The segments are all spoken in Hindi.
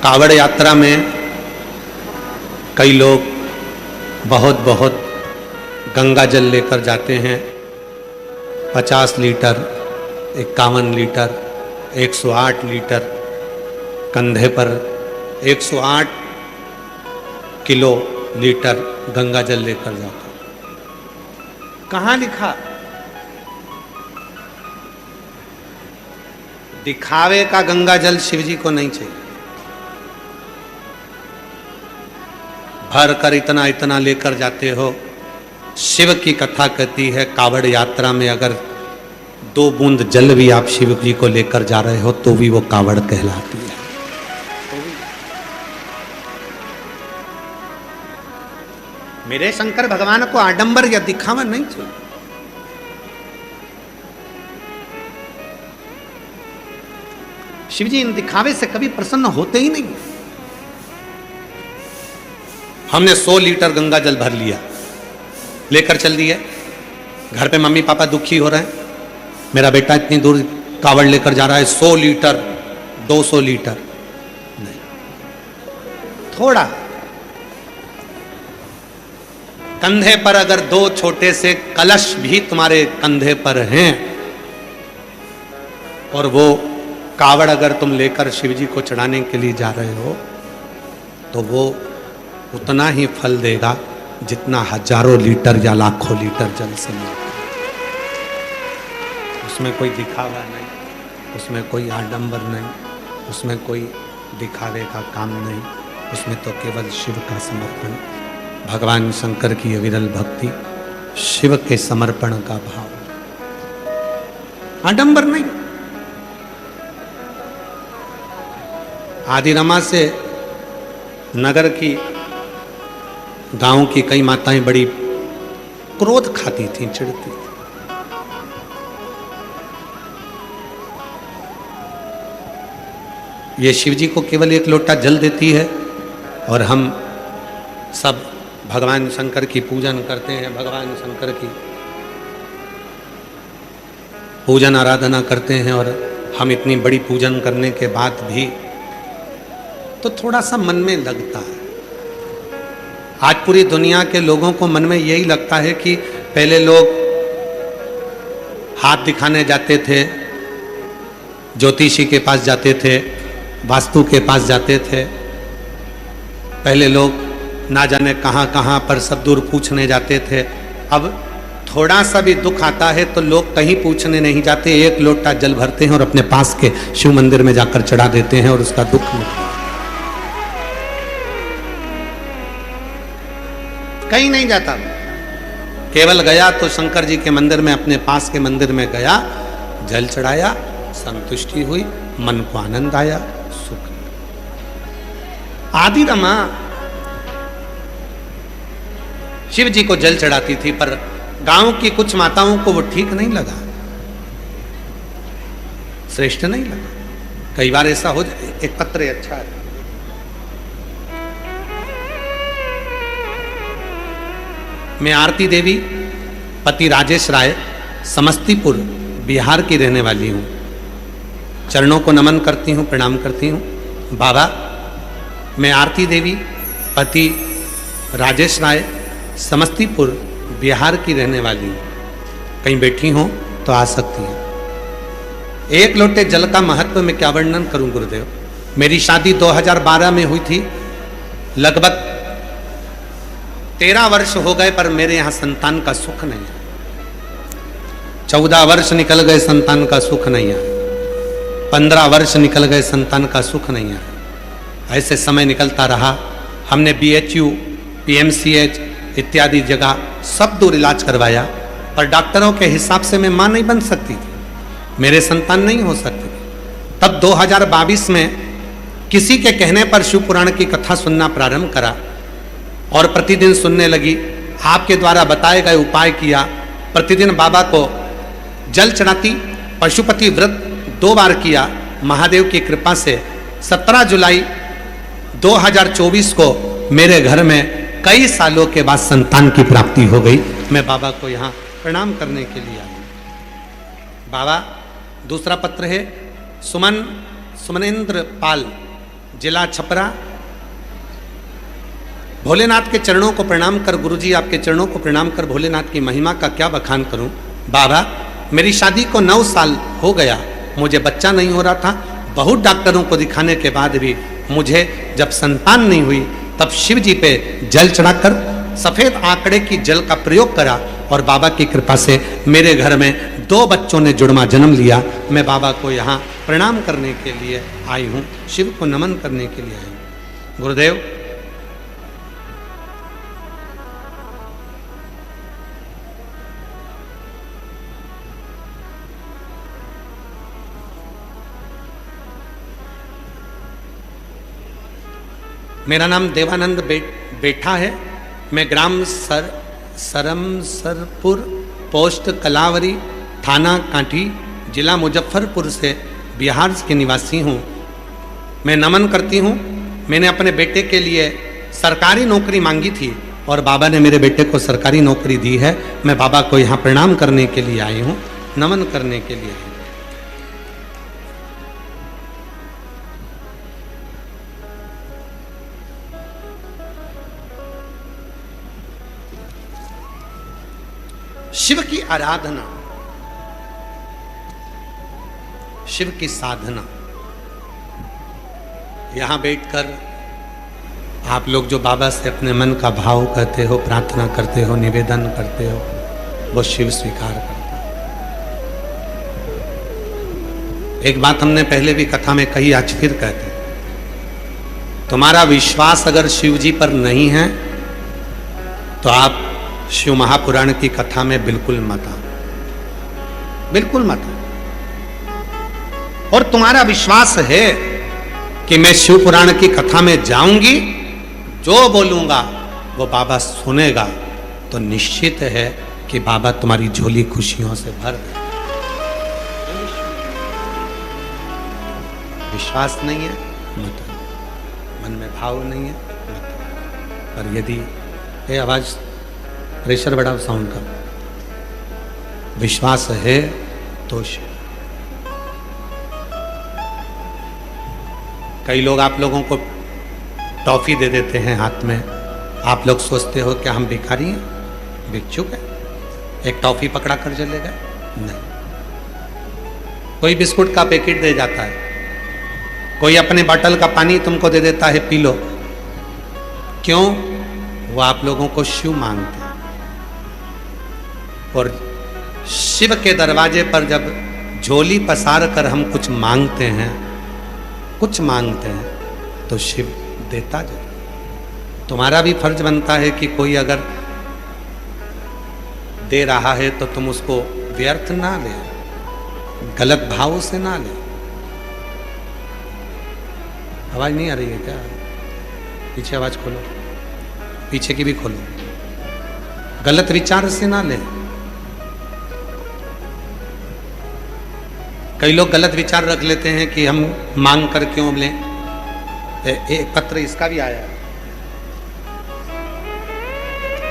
कावड़ यात्रा में कई लोग बहुत बहुत गंगा जल लेकर जाते हैं। 50 लीटर, 51 लीटर, 108 लीटर, कंधे पर 108 किलो लीटर गंगा जल लेकर जाता। कहाँ लिखा? दिखावे का गंगा जल शिव जी को नहीं चाहिए। भर कर इतना इतना लेकर जाते हो। शिव की कथा कहती है कावड़ यात्रा में अगर 2 बूंद जल भी आप शिव जी को लेकर जा रहे हो तो भी वो कावड़ कहलाती है। मेरे शंकर भगवान को आडंबर या दिखावा नहीं चाहिए। शिव जी इन दिखावे से कभी प्रसन्न होते ही नहीं। हमने 100 लीटर गंगा जल भर लिया, लेकर चल दिए। घर पे मम्मी पापा दुखी हो रहे हैं, मेरा बेटा इतनी दूर कावड़ लेकर जा रहा है। 100 लीटर, 200 लीटर नहीं, थोड़ा। कंधे पर अगर 2 छोटे से कलश भी तुम्हारे कंधे पर हैं और वो कावड़ अगर तुम लेकर शिव जी को चढ़ाने के लिए जा रहे हो तो वो उतना ही फल देगा जितना हजारों लीटर या लाखों लीटर जल से मिलता है। उसमें कोई दिखावा नहीं, उसमें कोई आडंबर नहीं, उसमें कोई दिखावे का काम नहीं। उसमें तो केवल शिव का समर्पण, भगवान शंकर की अविरल भक्ति, शिव के समर्पण का भाव, आडंबर नहीं। आदिरमा से नगर की, गांव की कई माताएं बड़ी क्रोध खाती थीं, चिढ़ती थी। ये शिव जी को केवल 1 लोटा जल देती है और हम सब भगवान शंकर की पूजन करते हैं, भगवान शंकर की पूजन आराधना करते हैं। और हम इतनी बड़ी पूजन करने के बाद भी तो थोड़ा सा मन में लगता है। आज पूरी दुनिया के लोगों को मन में यही लगता है कि पहले लोग हाथ दिखाने जाते थे, ज्योतिषी के पास जाते थे, वास्तु के पास जाते थे। पहले लोग ना जाने कहाँ कहाँ पर सब दूर पूछने जाते थे। अब थोड़ा सा भी दुख आता है तो लोग कहीं पूछने नहीं जाते, 1 लोटा जल भरते हैं और अपने पास के शिव मंदिर में जाकर चढ़ा देते हैं और उसका दुख मिटता है। कहीं नहीं जाता, केवल गया तो शंकर जी के मंदिर में, अपने पास के मंदिर में गया, जल चढ़ाया, संतुष्टि हुई, मन को आनंद आया, सुख। आदिरमा शिव जी को जल चढ़ाती थी पर गांव की कुछ माताओं को वो ठीक नहीं लगा, श्रेष्ठ नहीं लगा। कई बार ऐसा हो जाए। एक पत्र है, अच्छा है। मैं आरती देवी, पति राजेश राय, समस्तीपुर बिहार की रहने वाली हूँ। चरणों को नमन करती हूँ, प्रणाम करती हूँ। बाबा, मैं आरती देवी, पति राजेश राय, समस्तीपुर बिहार की रहने वाली हूँ। कहीं बैठी हो तो आ सकती हैं। 1 लोटे जल का महत्व मैं क्या वर्णन करूं गुरुदेव। मेरी शादी 2012 में हुई थी। लगभग 13 वर्ष हो गए पर मेरे यहाँ संतान का सुख नहीं है। 14 वर्ष निकल गए, संतान का सुख नहीं है। 15 वर्ष निकल गए, संतान का सुख नहीं है। ऐसे समय निकलता रहा। हमने BHU, PMCH इत्यादि जगह सब दूर इलाज करवाया पर डॉक्टरों के हिसाब से मैं मां नहीं बन सकती थी, मेरे संतान नहीं हो सकती थी। तब 2022 में किसी के कहने पर शिव पुराण की कथा सुनना प्रारंभ करा और प्रतिदिन सुनने लगी। आपके द्वारा बताए गए उपाय किया। प्रतिदिन बाबा को जल चढ़ाती, पशुपति व्रत 2 बार किया। महादेव की कृपा से 17 जुलाई 2024 को मेरे घर में कई सालों के बाद संतान की प्राप्ति हो गई। मैं बाबा को यहाँ प्रणाम करने के लिए आया। बाबा, दूसरा पत्र है सुमनेंद्र पाल, जिला छपरा। भोलेनाथ के चरणों को प्रणाम कर, गुरुजी आपके चरणों को प्रणाम कर भोलेनाथ की महिमा का क्या बखान करूं। बाबा, मेरी शादी को 9 साल हो गया, मुझे बच्चा नहीं हो रहा था। बहुत डॉक्टरों को दिखाने के बाद भी मुझे जब संतान नहीं हुई, तब शिव जी पे जल चढ़ाकर सफेद आंकड़े की जल का प्रयोग करा और बाबा की कृपा से मेरे घर में 2 बच्चों ने जुड़वा जन्म लिया। मैं बाबा को यहाँ प्रणाम करने के लिए आई हूँ, शिव को नमन करने के लिए आई हूँ। गुरुदेव, मेरा नाम देवानंद बेठा है। मैं ग्राम सरमसरपुर, पोस्ट कलावरी, थाना कांठी, जिला मुजफ्फरपुर से बिहार के निवासी हूँ। मैं नमन करती हूँ। मैंने अपने बेटे के लिए सरकारी नौकरी मांगी थी और बाबा ने मेरे बेटे को सरकारी नौकरी दी है। मैं बाबा को यहाँ प्रणाम करने के लिए आई हूँ, नमन करने के लिए आई हूँ। शिव की आराधना, शिव की साधना, यहां बैठकर आप लोग जो बाबा से अपने मन का भाव कहते हो, प्रार्थना करते हो, निवेदन करते हो, वो शिव स्वीकार करता है। एक बात हमने पहले भी कथा में कही, आज फिर कहते, तुम्हारा विश्वास अगर शिव जी पर नहीं है तो आप शिव महापुराण की कथा में बिल्कुल मत आओ, बिल्कुल मत आओ। और तुम्हारा विश्वास है कि मैं शिव पुराण की कथा में जाऊंगी, जो बोलूंगा वो बाबा सुनेगा, तो निश्चित है कि बाबा तुम्हारी झोली खुशियों से भर दे। विश्वास नहीं है मत आओ, मन में भाव नहीं है मत आओ। पर यदि ये आवाज प्रेशर बढ़ाओ साउंड का, विश्वास है तो शिव। कई लोग आप लोगों को टॉफी दे देते हैं हाथ में, आप लोग सोचते हो क्या हम भिखारी हैं, भिक्षुक है, एक टॉफी पकड़ा कर चले गए? नहीं। कोई बिस्कुट का पैकेट दे जाता है, कोई अपने बोतल का पानी तुमको दे देता है, पी लो। क्यों? वो आप लोगों को शिव मांगते हैं। और शिव के दरवाजे पर जब झोली पसार कर हम कुछ मांगते हैं, कुछ मांगते हैं, तो शिव देता जरूर। तुम्हारा भी फर्ज बनता है कि कोई अगर दे रहा है तो तुम उसको व्यर्थ ना ले, गलत भाव से ना ले। आवाज नहीं आ रही है क्या? पीछे आवाज खोलो, पीछे की भी खोलो। गलत विचार से ना ले। कई लोग गलत विचार रख लेते हैं कि हम मांग कर क्यों लें। एक पत्र इसका भी आया है,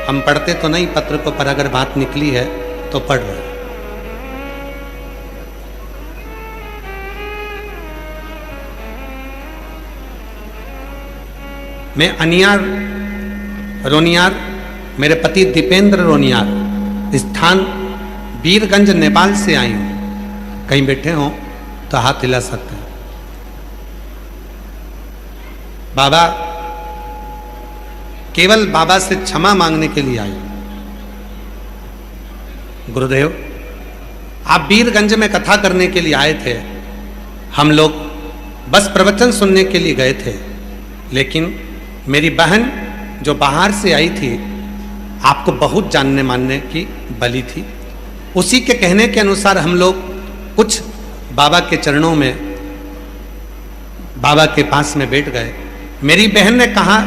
हम पढ़ते तो नहीं पत्र को, पर अगर बात निकली है तो पढ़ रहे। मैं अनियार रोनियार, मेरे पति दीपेंद्र रोनियार, स्थान वीरगंज नेपाल से आई हूं। कहीं बैठे हो तो हाथ हिला सकते हैं। बाबा, केवल बाबा से क्षमा मांगने के लिए आई। गुरुदेव, आप वीरगंज में कथा करने के लिए आए थे, हम लोग बस प्रवचन सुनने के लिए गए थे, लेकिन मेरी बहन जो बाहर से आई थी, आपको बहुत जानने मानने की बली थी। उसी के कहने के अनुसार हम लोग कुछ बाबा के चरणों में, बाबा के पास में बैठ गए। मेरी बहन ने कहा,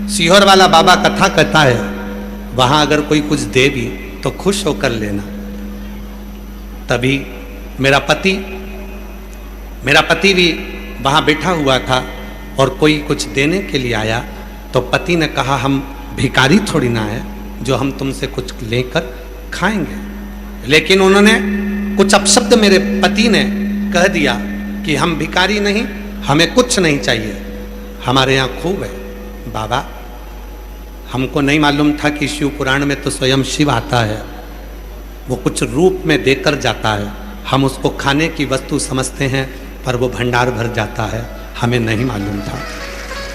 सीहोर वाला बाबा कथा कहता है, वहां अगर कोई कुछ दे भी तो खुश होकर लेना। तभी मेरा पति भी वहां बैठा हुआ था और कोई कुछ देने के लिए आया, तो पति ने कहा, हम भिखारी थोड़ी ना है जो हम तुमसे कुछ लेकर खाएंगे। लेकिन उन्होंने कुछ अपशब्द मेरे पति ने कह दिया कि हम भिखारी नहीं, हमें कुछ नहीं चाहिए, हमारे यहाँ खूब है। बाबा, हमको नहीं मालूम था कि शिव पुराण में तो स्वयं शिव आता है, वो कुछ रूप में देकर जाता है, हम उसको खाने की वस्तु समझते हैं, पर वो भंडार भर जाता है, हमें नहीं मालूम था।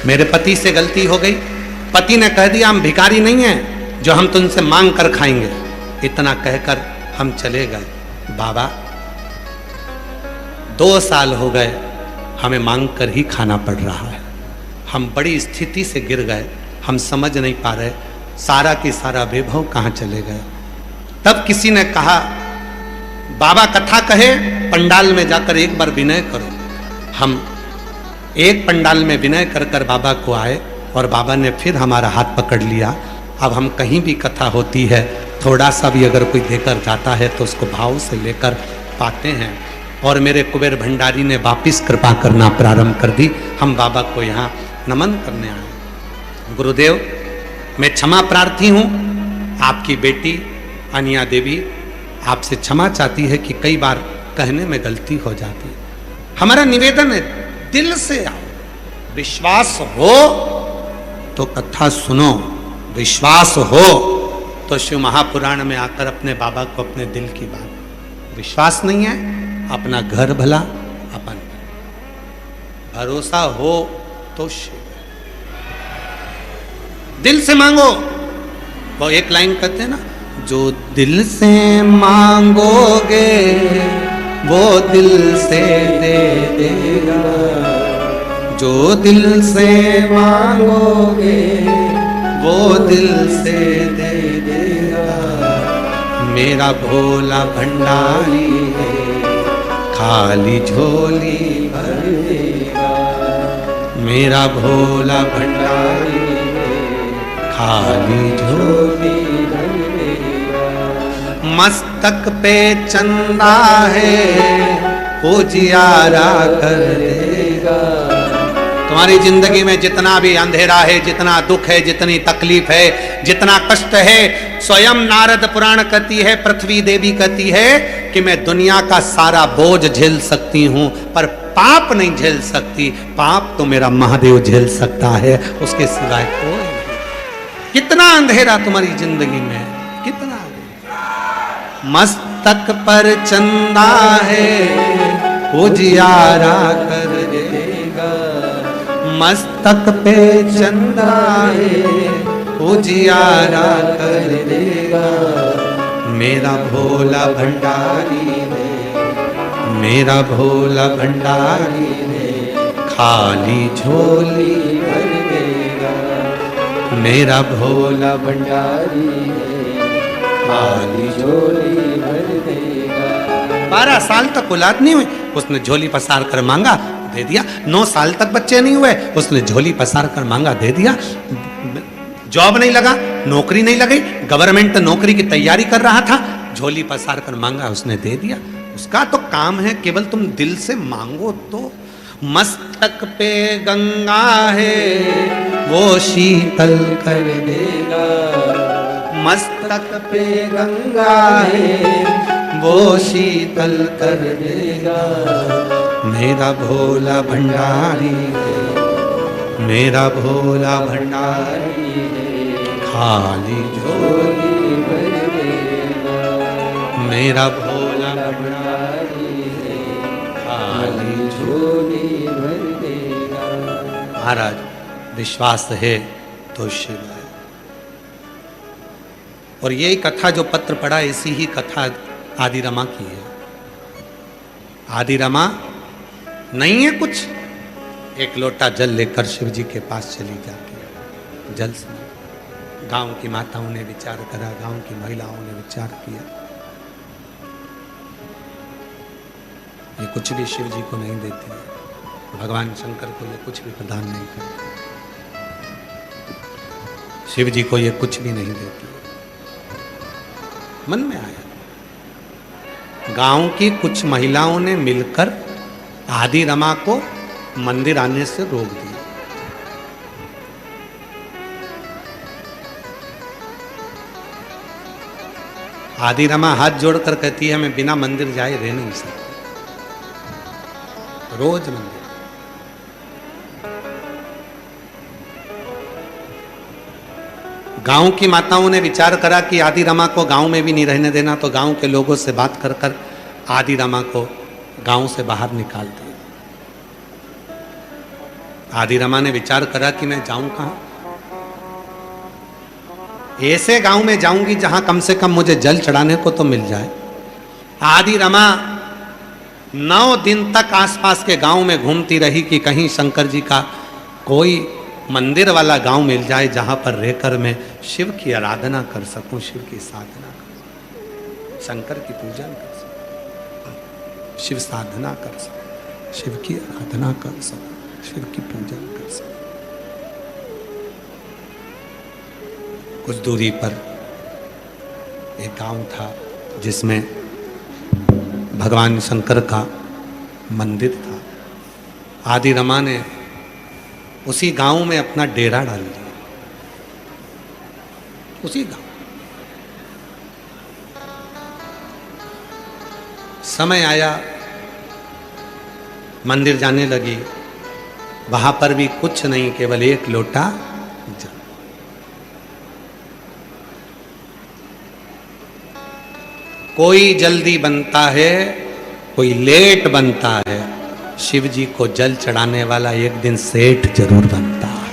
मेरे पति से गलती हो गई, पति ने कह दिया हम भिखारी नहीं हैं जो हम तुमसे मांग कर खाएंगे, इतना कहकर हम चले गए। बाबा 2 साल हो गए हमें मांग कर ही खाना पड़ रहा है, हम बड़ी स्थिति से गिर गए, हम समझ नहीं पा रहे सारा की सारा वैभव कहाँ चले गए। तब किसी ने कहा बाबा कथा कहे पंडाल में जाकर एक बार विनय करो। हम एक पंडाल में विनय कर कर बाबा को आए और बाबा ने फिर हमारा हाथ पकड़ लिया। अब हम कहीं भी कथा होती है, थोड़ा सा भी अगर कोई देकर जाता है तो उसको भाव से लेकर पाते हैं। और मेरे कुबेर भंडारी ने वापिस कृपा करना प्रारंभ कर दी। हम बाबा को यहाँ नमन करने आए। गुरुदेव, मैं क्षमा प्रार्थी हूँ, आपकी बेटी अनिया देवी आपसे क्षमा चाहती है कि कई बार कहने में गलती हो जाती है। हमारा निवेदन है दिल से आओ, विश्वास हो तो कथा सुनो, विश्वास हो तो शिव महापुराण में आकर अपने बाबा को अपने दिल की बात, विश्वास नहीं है अपना घर भला अपन, भरोसा हो तो शिव, दिल से मांगो। वो एक लाइन कहते हैं ना, जो दिल से मांगोगे वो दिल से दे देगा, जो दिल से मांगोगे वो दिल से दे देगा। मेरा भोला भंडारी है, खाली झोली भर देगा। मेरा भोला भंडारी है, खाली झोली भर देगा। मस्तक पे चंदा है, उजियारा कर देगा। तुम्हारी जिंदगी में जितना भी अंधेरा है, जितना दुख है, जितनी तकलीफ है, जितना कष्ट है, स्वयं नारद पुराण कहती है, पृथ्वी देवी कहती है कि मैं दुनिया का सारा बोझ झेल सकती हूं पर पाप नहीं झेल सकती। पाप तो मेरा महादेव झेल सकता है, उसके सिवाय कोई नहीं। कितना अंधेरा तुम्हारी जिंदगी में, कितना मस्तक पर चंदा है, उजियारा कर देगा। मस्तक पे चंदा है, उजियारा कर देगा। मेरा भोला भंडारी है, मेरा भोला भंडारी है, खाली झोली भर देगा। मेरा भोला भंडारी है, खाली झोली भर देगा। 12 साल तक औलाद नहीं हुई, उसने झोली पसार कर मांगा, दे दिया। 9 साल तक बच्चे नहीं हुए, उसने झोली पसार कर मांगा, दे दिया। जॉब नहीं लगा, नौकरी नहीं लगी, गवर्नमेंट नौकरी की तैयारी कर रहा था, झोली पसार कर मांगा, उसने दे दिया। उसका तो काम है केवल तुम दिल से मांगो तो। मस्तक पे गंगा है, वो शीतल कर देगा। मस्तक पे गंगा है, वो शीतल कर देगा। मेरा भोला भंडारी है, मेरा भोला भंडारी है, खाली झोली भर देगा। मेरा भोला भंडारी है, खाली झोली भर देगा। महाराज, विश्वास है तो शिव है। और यही कथा जो पत्र पढ़ा, इसी ही कथा आदि रमा की है। आदि रमा नहीं है कुछ, एक लोटा जल लेकर शिव जी के पास चली जाती, जल से गांव की माताओं ने विचार करा, गांव की महिलाओं ने विचार किया, ये कुछ भी शिव जी को नहीं देती है, भगवान शंकर को ये कुछ भी प्रदान नहीं करती, शिव जी को ये कुछ भी नहीं देती। मन में आया, गांव की कुछ महिलाओं ने मिलकर आदि रमा को मंदिर आने से रोक दिया। आदि रमा हाथ जोड़कर कहती है मैं बिना मंदिर जाए रह नहीं सकती, रोज मंदिर। गांव की माताओं ने विचार करा कि आदि रमा को गांव में भी नहीं रहने देना, तो गांव के लोगों से बात कर कर आदि रमा को गांव से बाहर निकाल दिया। आदि रमा ने विचार करा कि मैं जाऊं कहां, ऐसे गांव में जाऊंगी जहां कम से कम मुझे जल चढ़ाने को तो मिल जाए। आदि रमा 9 दिन तक आसपास के गांव में घूमती रही कि कहीं शंकर जी का कोई मंदिर वाला गांव मिल जाए जहां पर रहकर मैं शिव की आराधना कर सकूं, शिव की साधना कर सकूं, शंकर की पूजन कर सकूं, शिव साधना कर सकूं, शिव की आराधना कर सकूं, शिव की पूजन कर सकूं। कुछ दूरी पर एक गांव था जिसमें भगवान शंकर का मंदिर था। आदि रमा ने उसी गांव में अपना डेरा डाल दिया, उसी गांव। समय आया, मंदिर जाने लगी, वहां पर भी कुछ नहीं, केवल एक लोटा जल। कोई जल्दी बनता है, कोई लेट बनता है, शिव जी को जल चढ़ाने वाला एक दिन सेठ जरूर बनता है,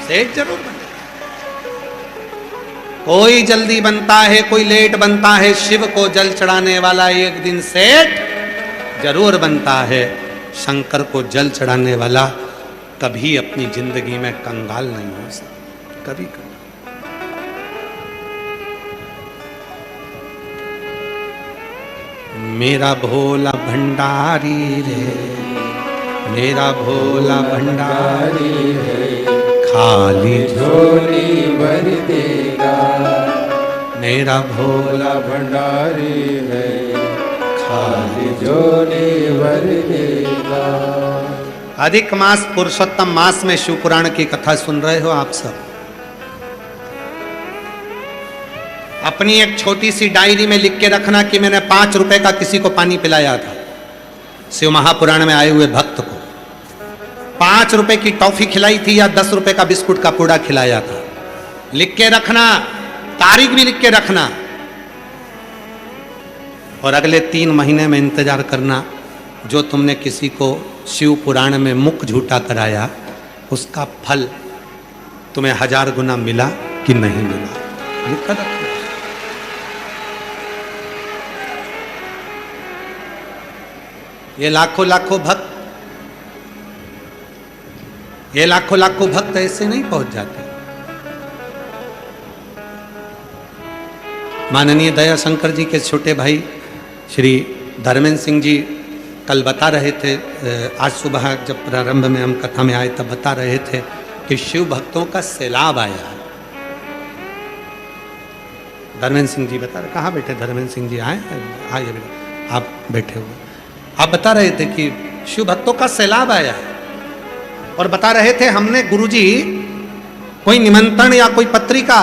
सेठ जरूर बनता है। कोई जल्दी बनता है, कोई लेट बनता है, शिव को जल चढ़ाने वाला एक दिन सेठ जरूर बनता है। शंकर को जल चढ़ाने वाला कभी अपनी जिंदगी में कंगाल नहीं हो सकता, कभी कभी। मेरा भोला भंडारी रे, मेरा भोला भंडारी रे, खाली झोली भर देगा। मेरा भोला भंडारी है, खाली झोली भर देगा। अधिक मास पुरुषोत्तम मास में शिव पुराण की कथा सुन रहे हो आप सब। अपनी एक छोटी सी डायरी में लिख के रखना कि मैंने 5 रुपए का किसी को पानी पिलाया था। शिव महापुराण में आए हुए भक्त को 5 रुपए की टॉफी खिलाई थी या 10 रुपए का बिस्कुट का पूड़ा खिलाया था। लिख के रखना, तारीख भी लिख के रखना, और अगले 3 महीने में इंतजार करना जो तुमने किसी को शिव पुराण में मुख झूठा कराया उसका फल तुम्हें 1000 गुना मिला कि नहीं मिला। लिख कर रखना। ये लाखों लाखों भक्त, ये लाखों लाखों भक्त ऐसे नहीं पहुंच जाते। माननीय दया शंकर जी के छोटे भाई श्री धर्मेंद्र सिंह जी कल बता रहे थे, आज सुबह जब प्रारंभ में हम कथा में आए तब बता रहे थे कि शिव भक्तों का सैलाब आया है। धर्मेंद्र सिंह जी बता रहे, कहाँ बैठे धर्मेंद्र सिंह जी? आइए आप बैठे हुए। आप बता रहे थे कि शिव भक्तों का सैलाब आया है, और बता रहे थे हमने गुरुजी कोई निमंत्रण या कोई पत्रिका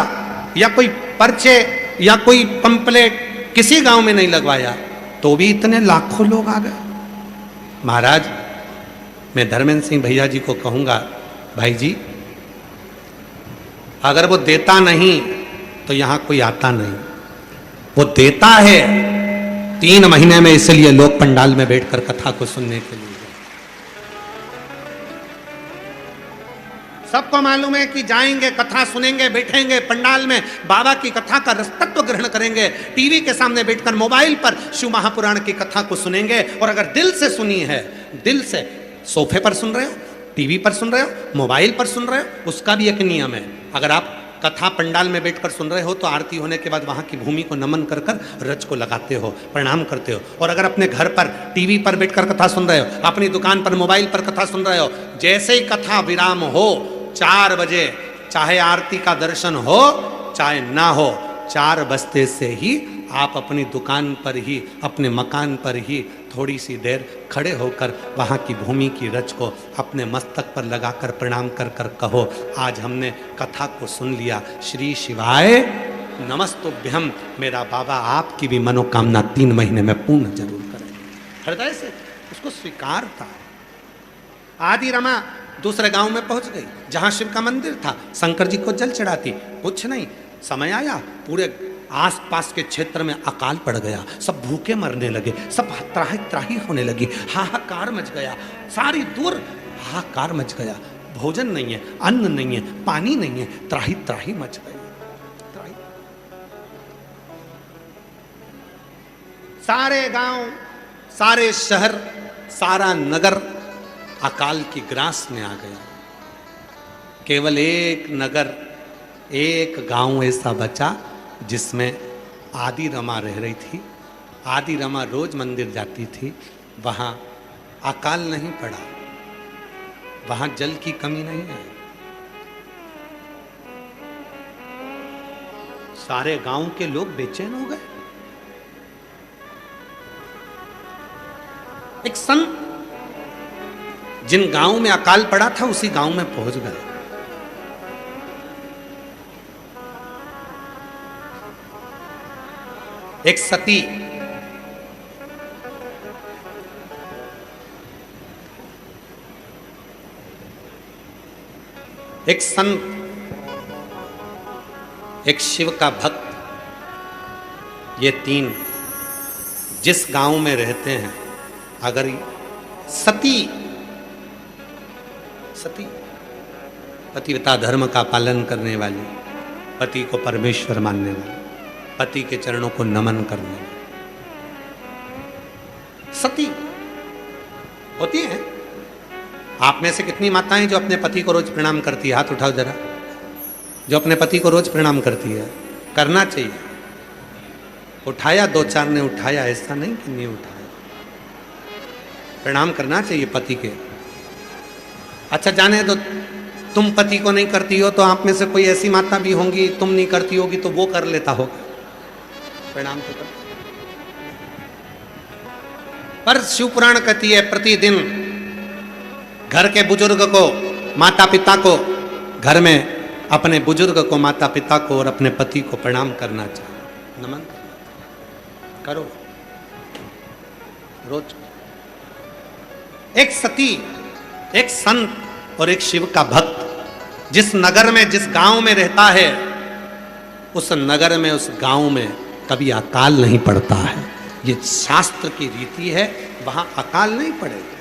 या कोई पर्चे या कोई पंपलेट किसी गांव में नहीं लगवाया, तो भी इतने लाखों लोग आ गए। महाराज, मैं धर्मेंद्र सिंह भैया जी को कहूंगा, भाई जी अगर वो देता नहीं तो यहां कोई आता नहीं। वो देता है 3 महीने में, इसलिए लोग पंडाल में बैठकर कथा को सुनने के लिए। सबको मालूम है कि जाएंगे, कथा सुनेंगे, बैठेंगे पंडाल में, बाबा की कथा का रसतत्व ग्रहण करेंगे, टीवी के सामने बैठकर मोबाइल पर शिव महापुराण की कथा को सुनेंगे। और अगर दिल से सुनी है, दिल से, सोफे पर सुन रहे हो, टीवी पर सुन रहे हो, मोबाइल पर सुन रहे हो, उसका भी एक नियम है। अगर आप कथा पंडाल में बैठकर सुन रहे हो तो आरती होने के बाद वहां की भूमि को नमन कर कर रज को लगाते हो, प्रणाम करते हो। और अगर अपने घर पर टीवी पर बैठकर कथा सुन रहे हो, अपनी दुकान पर मोबाइल पर कथा सुन रहे हो, जैसे ही कथा विराम हो 4 बजे, चाहे आरती का दर्शन हो चाहे ना हो, 4 बजते से ही आप अपनी दुकान पर ही, अपने मकान पर ही थोड़ी सी देर खड़े होकर वहाँ की भूमि की रज को अपने मस्तक पर लगाकर प्रणाम कर कर कहो, आज हमने कथा को सुन लिया, श्री शिवाय नमस्तुभ्यम। मेरा बाबा आपकी भी मनोकामना 3 महीने में पूर्ण जरूर करेंगे। हृदय से उसको स्वीकार था। आदि रमा दूसरे गांव में पहुंच गई जहां शिव का मंदिर था, शंकर जी को जल चढ़ाती, कुछ नहीं। समय आया, पूरे आसपास के क्षेत्र में अकाल पड़ गया, सब भूखे मरने लगे, सब त्राही त्राही होने लगी, हाहाकार मच गया, सारी दूर हाहाकार मच गया, भोजन नहीं है, अन्न नहीं है, पानी नहीं है, त्राही त्राही मच गई। सारे गांव, सारे शहर, सारा नगर अकाल की ग्रास में आ गया। केवल एक नगर, एक गांव ऐसा बचा जिसमें आदि रमा रह रही थी। आदि रमा रोज मंदिर जाती थी, वहां अकाल नहीं पड़ा, वहां जल की कमी नहीं है। सारे गांव के लोग बेचैन हो गए। एक संत जिन गांव में अकाल पड़ा था उसी गांव में पहुंच गए। एक सती एक संत, एक शिव का भक्त, ये तीन जिस गांव में रहते हैं, अगर सती पतिव्रता धर्म का पालन करने वाली, पति को परमेश्वर मानने वाली, पति के चरणों को नमन करने वाली सती होती है। आप में से कितनी माताएं जो अपने पति को रोज प्रणाम करती है? हाथ उठाओ जरा, जो अपने पति को रोज प्रणाम करती है। करना चाहिए। उठाया, दो चार ने उठाया, ऐसा नहीं कि नहीं उठाया। प्रणाम करना चाहिए पति के। अच्छा जाने दो, तुम पति को नहीं करती हो तो आप में से कोई ऐसी माता भी होंगी, तुम नहीं करती होगी तो वो कर लेता होगा, प्रणाम तो कर। पर शिव पुराण कहती है प्रतिदिन घर के बुजुर्ग को, माता पिता को, घर में अपने बुजुर्ग को, माता पिता को और अपने पति को प्रणाम करना चाहिए, नमन करो रोज। एक सती, एक संत और एक शिव का भक्त जिस नगर में, जिस गांव में रहता है, उस नगर में, उस गांव में कभी अकाल नहीं पड़ता है। ये शास्त्र की रीति है, वहां अकाल नहीं पड़ेगा।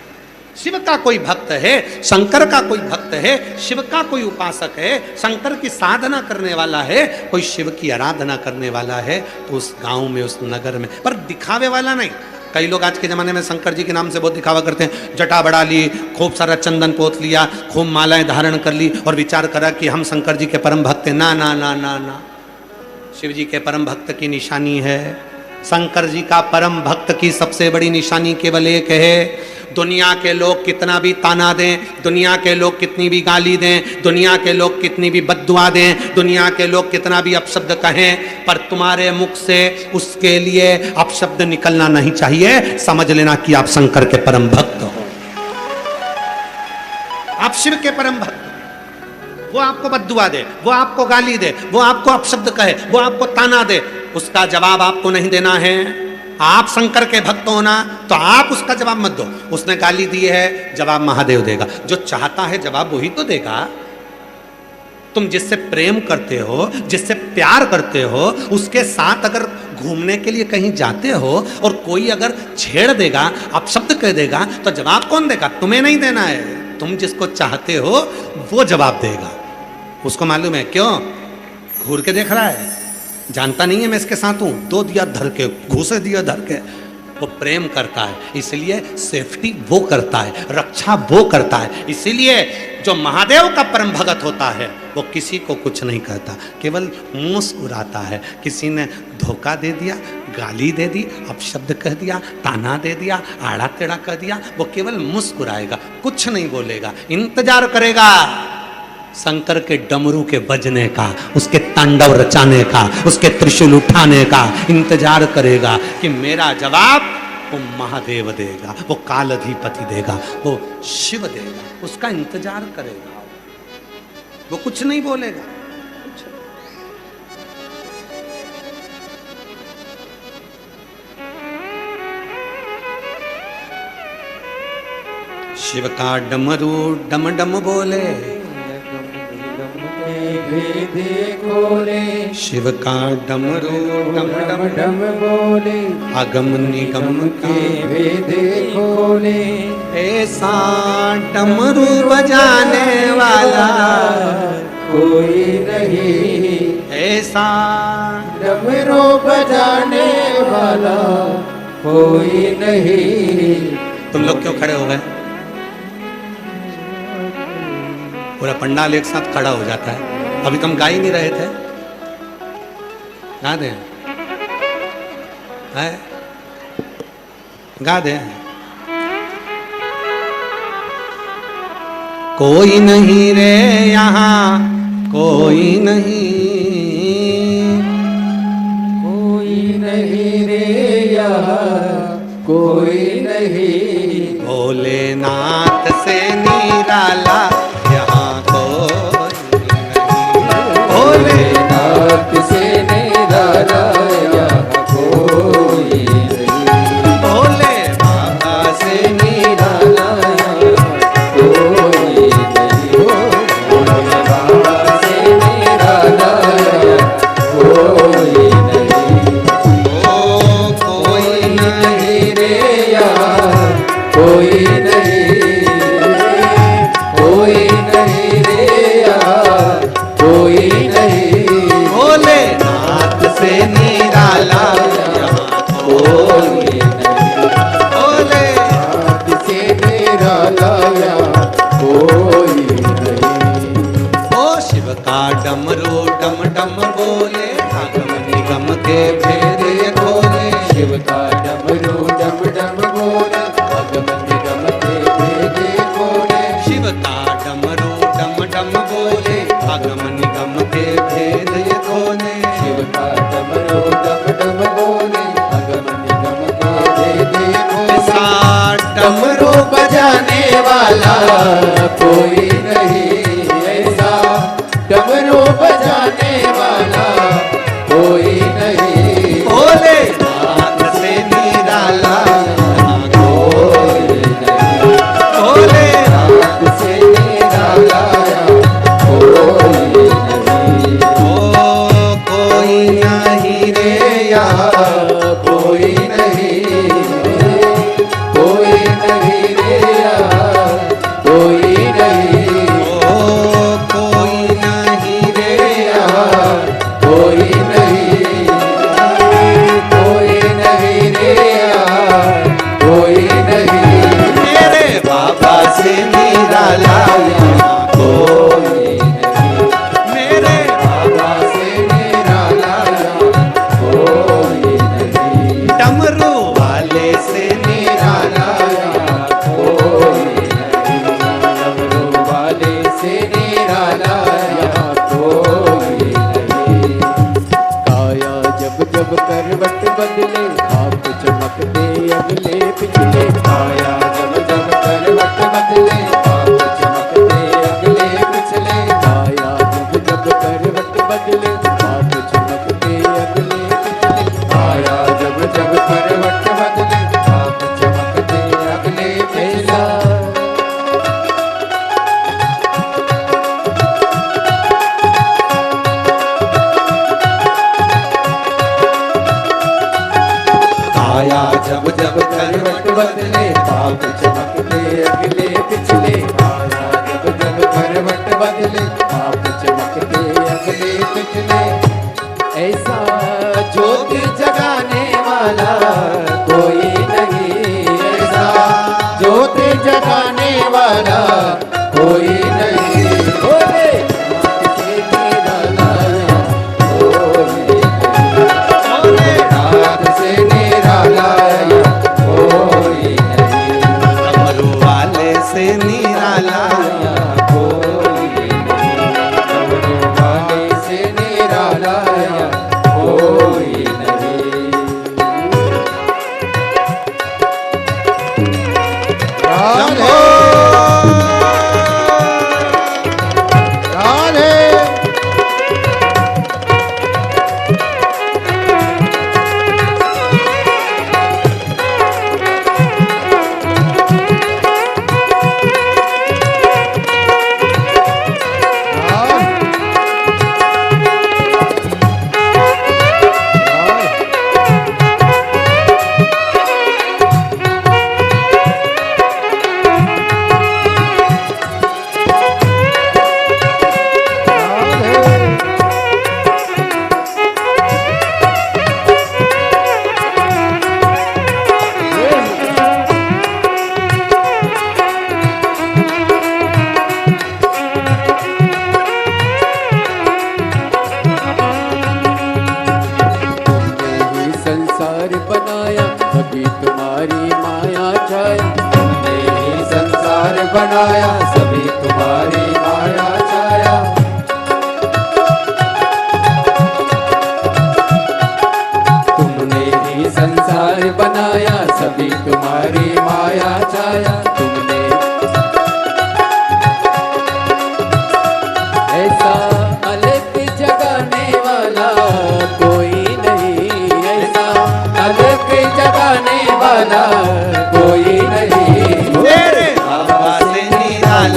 शिव का कोई भक्त है, शंकर का कोई भक्त है, शिव का कोई उपासक है, शंकर की साधना करने वाला है, कोई शिव की आराधना करने वाला है, तो उस गांव में, उस नगर में, पर दिखावे वाला नहीं। कई लोग आज के जमाने में शंकर जी के नाम से बहुत दिखावा करते हैं। जटा बढ़ा ली, खूब सारा चंदन पोत लिया, खूब मालाएं धारण कर ली और विचार करा कि हम शंकर जी के परम भक्त हैं। ना ना ना ना ना, शिव जी के परम भक्त की निशानी है, शंकर जी का परम भक्त की सबसे बड़ी निशानी केवल एक है। दुनिया के लोग कितना भी ताना दें, दुनिया के लोग कितनी भी गाली दें, दुनिया के लोग कितनी भी बद्दुआ दें, दुनिया के लोग कितना भी अपशब्द कहें, पर तुम्हारे मुख से उसके लिए अपशब्द निकलना नहीं चाहिए। समझ लेना कि आप शंकर के परम भक्त हो, आप शिव के परम भक्त। वो आपको बद्दुआ दे, वो आपको गाली दे, वो आपको अपशब्द कहे, वो आपको ताना दे, उसका जवाब आपको नहीं देना है। आप शंकर के भक्त हो ना, तो आप उसका जवाब मत दो। उसने गाली दी है, जवाब महादेव देगा। जो चाहता है जवाब वही तो देगा। तुम जिससे प्रेम करते हो, जिससे प्यार करते हो, उसके साथ अगर घूमने के लिए कहीं जाते हो और कोई अगर छेड़ देगा, अपशब्द कह देगा, तो जवाब कौन देगा? तुम्हें नहीं देना है। तुम जिसको चाहते हो वो जवाब देगा। उसको मालूम है, क्यों घूर के देख रहा है, जानता नहीं है मैं इसके साथ हूं, दो दिया धर के, घूसे दिया धर के। वो प्रेम करता है, इसलिए सेफ्टी वो करता है, रक्षा वो करता है। इसीलिए जो महादेव का परम भगत होता है वो किसी को कुछ नहीं कहता, केवल मुस्कुराता है। किसी ने धोखा दे दिया, गाली दे दी, अपशब्द कह दिया, ताना दे दिया, आड़ा टेढ़ा कह दिया, वो केवल मुस्कुराएगा, कुछ नहीं बोलेगा, इंतजार करेगा शंकर के डमरू के बजने का, उसके तांडव रचाने का, उसके त्रिशूल उठाने का इंतजार करेगा कि मेरा जवाब वो महादेव देगा, वो कालाधिपति देगा, वो शिव देगा। उसका इंतजार करेगा, वो कुछ नहीं बोलेगा। शिव का डमरू डम डम बोले, शिव का डमरू डम डम डम बोले, अगम निगम के भेद खोले। ऐसा डमरू बजाने वाला कोई नहीं, ऐसा डमरू बजाने वाला कोई नहीं। तुम लोग क्यों खड़े हो गए? पूरा पंडाल एक साथ खड़ा हो जाता है। अभी तुम गा ही नहीं रहे थे, गा दे, गा दे। कोई नहीं रे यहाँ, कोई नहीं, कोई नहीं रे यहाँ, कोई नहीं। भोलेनाथ से निराला यहाँ कोई नहीं, भोलेनाथ से निराला यहाँ कोई नहीं, भोले बाबा से निराला कोई नहीं, भोले बाबा से निराला कोई नहीं। ओ कोई नहीं रे यहाँ, कोई नहीं, कोई नहीं रे यहाँ, कोई नहीं। भोलेनाथ से निराला यहाँ कोई नहीं, भोलेनाथ से निराला यहाँ कोई नहीं। ओ शिव का डमरू डम डम बोले, अगम निगम के भेद ये खोले। शिव का डमरू डम डम बोले, अगम निगम के भेद ये खोले। शिव का डमरू डम डम बोले, अगम निगम के भेद ये खोले। शिव का डमरू डम डम बोले, अगम निगम के भेद ये खोले। ऐसा डमरू बजाने वाला कोई नहीं, ऐसा डमरू बजाने वाला कोई नहीं। भोलेनाथ से निराला यहाँ कोई नहीं, भोलेनाथ से निराला यहाँ कोई नहीं। ओ कोई नहीं रे यहाँ, कोई नहीं, कोई नहीं रे यहाँ, कोई नहीं। ओ कोई नहीं रे यहाँ, कोई नहीं, कोई नहीं रे यहाँ, कोई नहीं। मेरे बाबा से निराला यहाँ कोई नहीं, मेरे बाबा से निराला यहाँ कोई नहीं। डमरू वाले से निराला यहाँ कोई नहीं, डमरू वाले से निराला यहाँ कोई नहीं। काया जब जब करवट बदले, आप चमकते अगले पिछले। काया जब जब करवट बदले, आप चमकते अगले पिछले। काया जब जब करवट बदले, आप चमकते अगले पिछले। काया जब जब करवट बदले, आप चमकते अगले पिछले। काया जब जब करवट बदले, आप चमकते अगले पिछले। काया जब जब करवट बदले, आप चमकते अगले पिछले। ऐसा ज्योति जगाने वाला कोई नहीं, ऐसा ज्योति जगाने वाला कोई नहीं। भोलेनाथ से निराला कोई नहीं, भोलेनाथ से निराला कोई नहीं। डमरू वाले से निराला कोई नहीं, डमरू वाले से निराला कोई नहीं। शंभो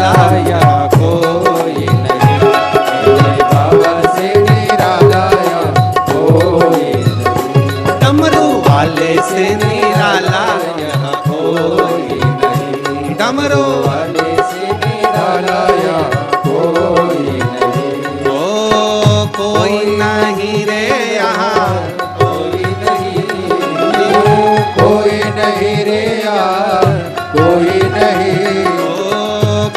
निराला यहाँ कोई नहीं, मेरे बाबा से निराला यहाँ कोई नहीं, डमरू वाले से निराला यहाँ कोई नहीं, डमरू वाले से निराला यहाँ कोई नहीं, ओ कोई नहीं रे यहाँ, कोई नहीं, कोई नहीं रे यार, कोई नहीं, ओ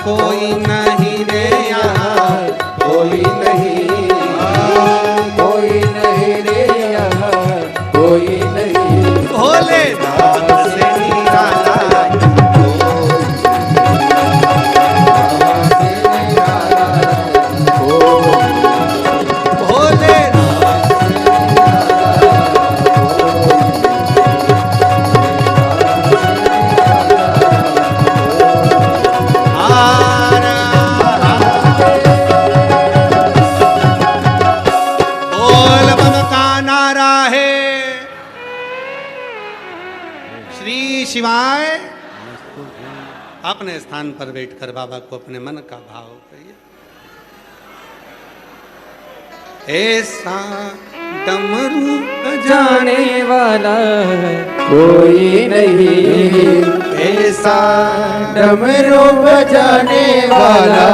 कोई नहीं रे यहाँ, कोई नहीं, कोई नहीं रे यार, कोई नहीं, भोलेनाथ से निराला बोल बम का नारा है। श्री शिवाय। अपने स्थान पर बैठकर बाबा को अपने मन का भाव कहिए। ऐसा डमरू जाने वाला कोई नहीं, ऐसा डमरू बजाने वाला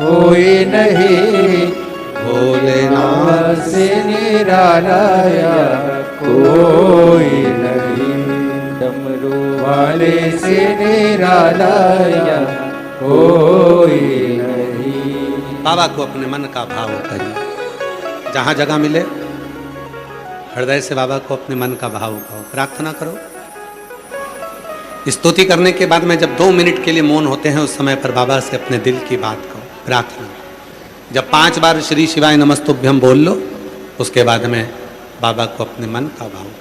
कोई नहीं, भोलेनाथ से निराला यहाँ कोई नहीं, डमरू वाले से निराला यहाँ कोई नहीं। बाबा को अपने मन का भाव करिए। जहाँ जगह मिले हृदय से बाबा को अपने मन का भाव कहो, प्रार्थना करो। स्तुति करने के बाद में जब 2 मिनट के लिए मौन होते हैं, उस समय पर बाबा से अपने दिल की बात कहो, प्रार्थना। जब 5 बार श्री शिवाय नमस्तुभ्यम बोल लो, उसके बाद में बाबा को अपने मन का भाव करो।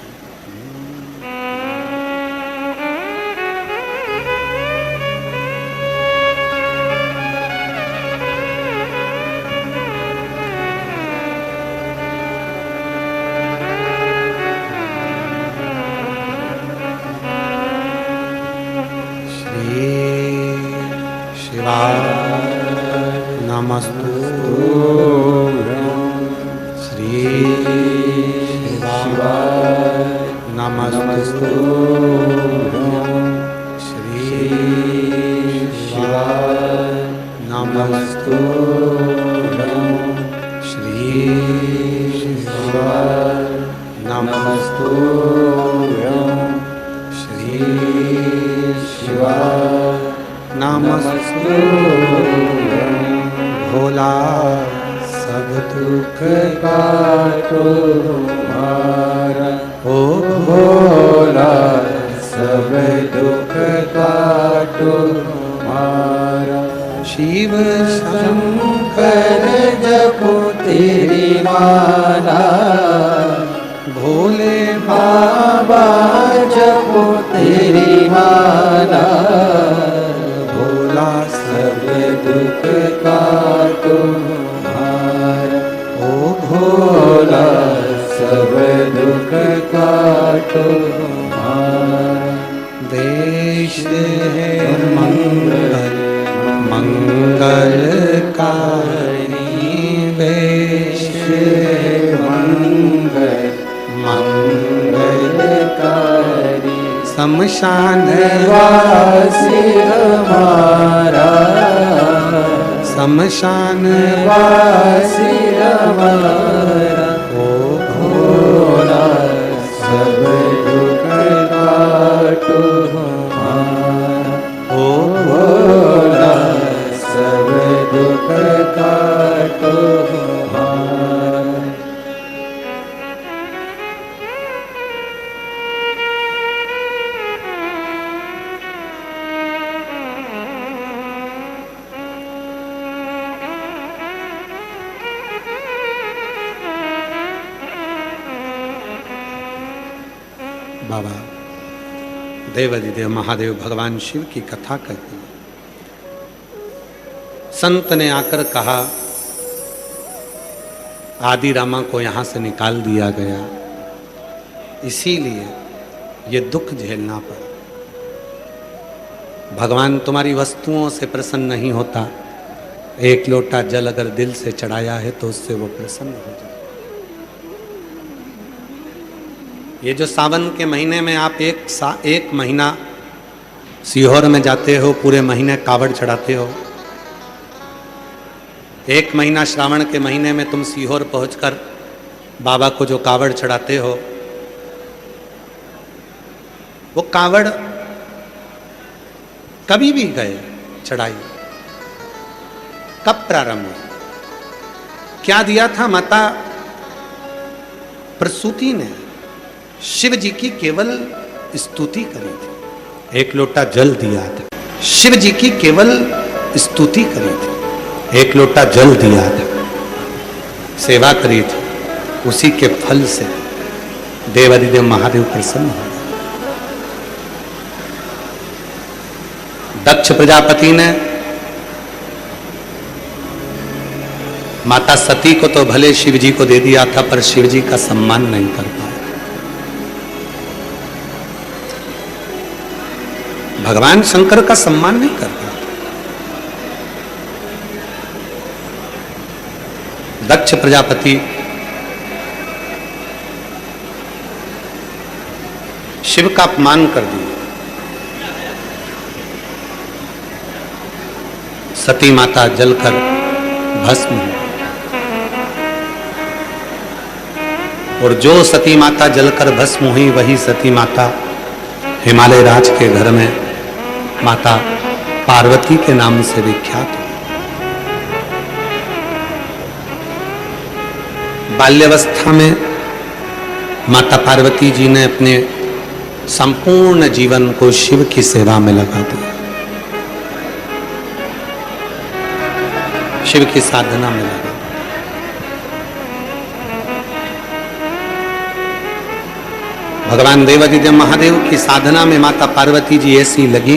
श्री शिवाय नमस्तु, श्री शिवाय नमस्तु, श्री शिवाय नमस्तु, श्री शिवाय नमस्तु। भोला सब दुख काटो हमारा, ओ भोला सब दुख काटो हमारा, शिव शंकर जपो तेरी माला, भोले बाबा जपो तेरी माला, भोला सब दुख काटो हमारा, ओ भोला सब दुख काटो हमारा। देश है मंगल मंगलकारी, देश मंगल मंगलकारी, शमशान वासी हमारा, शमशान वासी हमारा, ओ भोला सब दुख काटो हमारा, ओ भोला सब दुख काटो हमारा। बाबा देवाधिदेव महादेव भगवान शिव की कथा कहते हैं। संत ने आकर कहा आदि रामा को यहाँ से निकाल दिया गया, इसीलिए ये दुख झेलना पड़ा। भगवान तुम्हारी वस्तुओं से प्रसन्न नहीं होता, एक लोटा जल अगर दिल से चढ़ाया है तो उससे वो प्रसन्न हो जाए। ये जो सावन के महीने में आप एक महीना सीहोर में जाते हो, पूरे महीने कावड़ चढ़ाते हो, एक महीना श्रावण के महीने में तुम सीहोर पहुंचकर बाबा को जो कावड़ चढ़ाते हो, वो कावड़ कभी भी गए चढ़ाई, कब प्रारंभ हुआ, क्या दिया था? माता प्रसूति ने शिव जी की केवल स्तुति करी थी, एक लोटा जल दिया था। शिव जी की केवल स्तुति करी थी, एक लोटा जल दिया था, सेवा करी थी, उसी के फल से देवादिदेव महादेव प्रसन्न हो। दक्ष प्रजापति ने माता सती को तो भले शिव जी को दे दिया था, पर शिव जी का सम्मान नहीं कर पाया। भगवान शंकर का सम्मान नहीं कर पाया। दक्ष प्रजापति शिव का अपमान कर दिया। सती माता जलकर भस्म हुई, और जो सती माता जलकर भस्म हुई वही सती माता हिमालय राज के घर में माता पार्वती के नाम से विख्यात हुई। बाल्यावस्था में माता पार्वती जी ने अपने संपूर्ण जीवन को शिव की सेवा में लगा दिया, शिव की साधना में लगा। भगवान देवादिदेव महादेव की साधना में माता पार्वती जी ऐसी लगी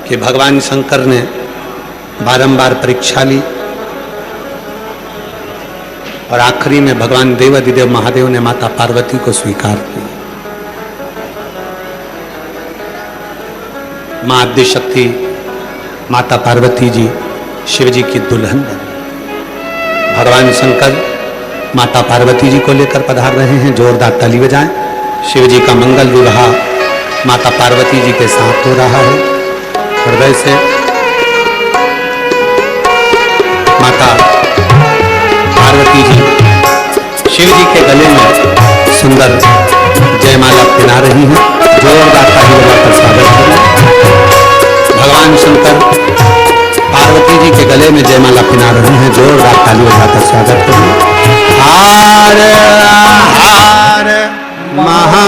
कि भगवान शंकर ने बारंबार परीक्षा ली, और आखिरी में भगवान देवादिदेव महादेव ने माता पार्वती को स्वीकार किया। मां आद्यशक्ति माता पार्वती जी शिव जी की दुल्हन बनी। भगवान शंकर माता पार्वती जी को लेकर पधार रहे हैं, जोरदार ताली बजाएं। शिव जी का मंगल विवाह माता पार्वती जी के साथ हो रहा है। हृदय से माता पार्वती जी शिव जी के गले में सुंदर जयमाला पहना रही हैं। जोरदार ताली बजाकर स्वागत करें। भगवान शंकर पार्वती जी के गले में जयमाला पहना रहे हैं। जोरदार ताली बजाकर स्वागत करें। हार हार महा